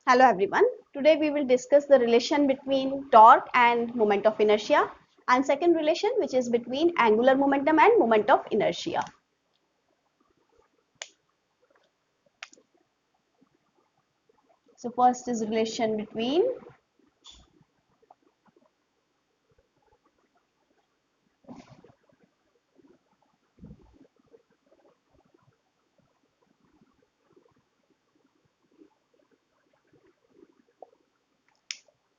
Hello everyone. Today we will discuss the relation between torque and moment of inertia, and second relation which is between angular momentum and moment of inertia. So first is relation between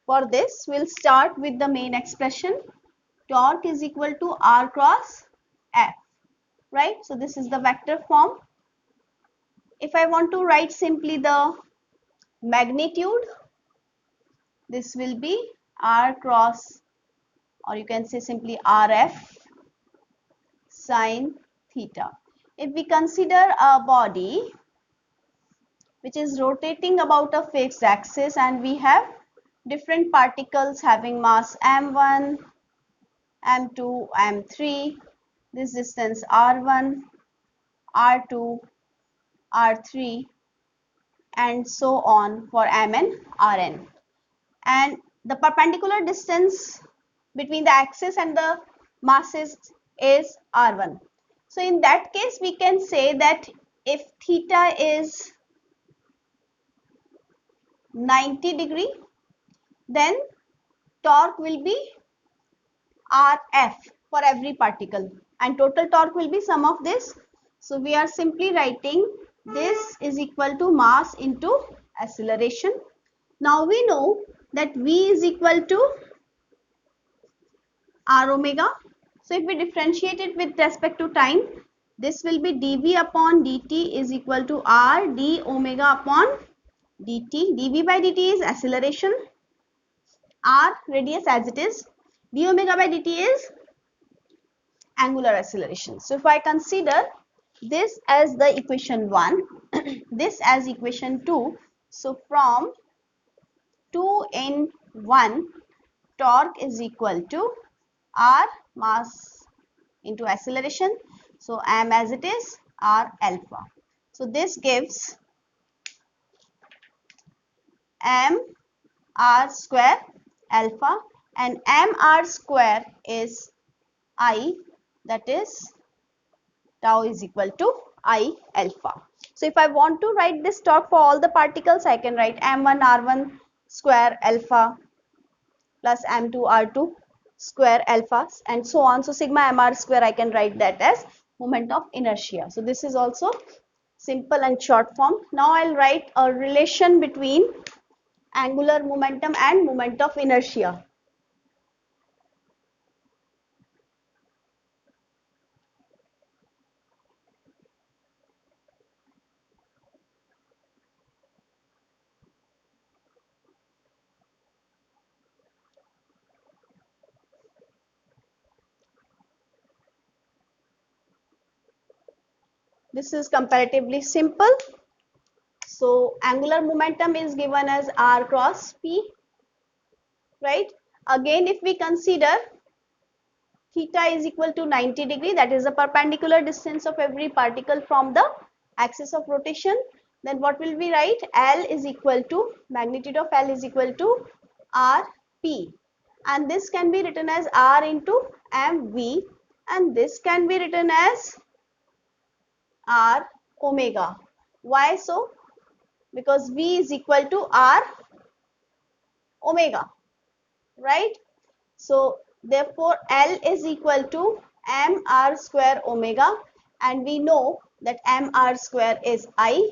for this we'll start with the main expression. Torque is equal to R cross F, right? So this is the vector form. If I want to write simply the magnitude, this will be R cross, or you can say simply RF sine theta. If we consider a body which is rotating about a fixed axis and we have different particles having mass m1, m2, m3, this distance r1, r2, r3 and so on for m and rn, and the perpendicular distance between the axis and the masses is r1. So in that case we can say that if theta is 90 degree, then torque will be Rf for every particle and total torque will be sum of this. So we are simply writing this is equal to mass into acceleration. Now we know that V is equal to R omega. So if we differentiate it with respect to time, this will be dV upon dt is equal to R d omega upon dt. dV by dt is acceleration, R radius as it is, d omega by dt is angular acceleration. So if I consider this as the equation 1, this as equation 2, so from 2 in 1, torque is equal to R mass into acceleration. So m as it is R alpha. So this gives m r square alpha, and m r square is I, that is tau is equal to I alpha. So if I want to write this torque for all the particles, I can write m1 r1 square alpha plus m2 r2 square alpha and so on. So sigma mr square, I can write that as moment of inertia. So this is also simple and short form. Now I'll write a relation between angular momentum and moment of inertia. This is comparatively simple. So angular momentum is given as r cross p, right? Again, if we consider theta is equal to 90 degree, that is the perpendicular distance of every particle from the axis of rotation, then what will we write? L is equal to, magnitude of L is equal to Rp, and this can be written as R into mv, and this can be written as R omega. Why so? Because V is equal to R omega, right? So therefore L is equal to mr square omega, and we know that mr square is I.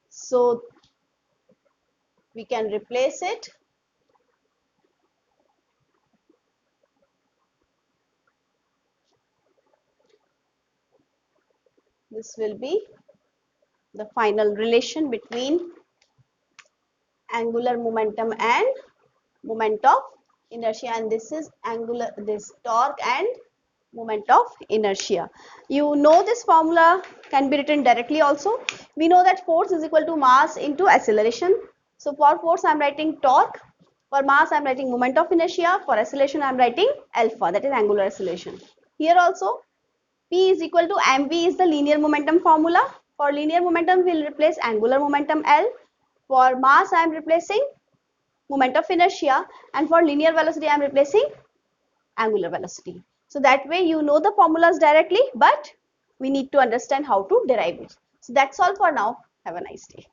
So we can replace it. This will be the final relation between angular momentum and moment of inertia, and this is angular, this torque and moment of inertia. You know this formula can be written directly also. We know that force is equal to mass into acceleration. So for force I am writing torque, for mass I am writing moment of inertia, for acceleration I am writing alpha, that is angular acceleration. Here also P is equal to mv is the linear momentum formula. For linear momentum, we'll replace angular momentum L. For mass, I am replacing moment of inertia, and for linear velocity, I am replacing angular velocity. So that way you know the formulas directly, but we need to understand how to derive it. So that's all for now. Have a nice day.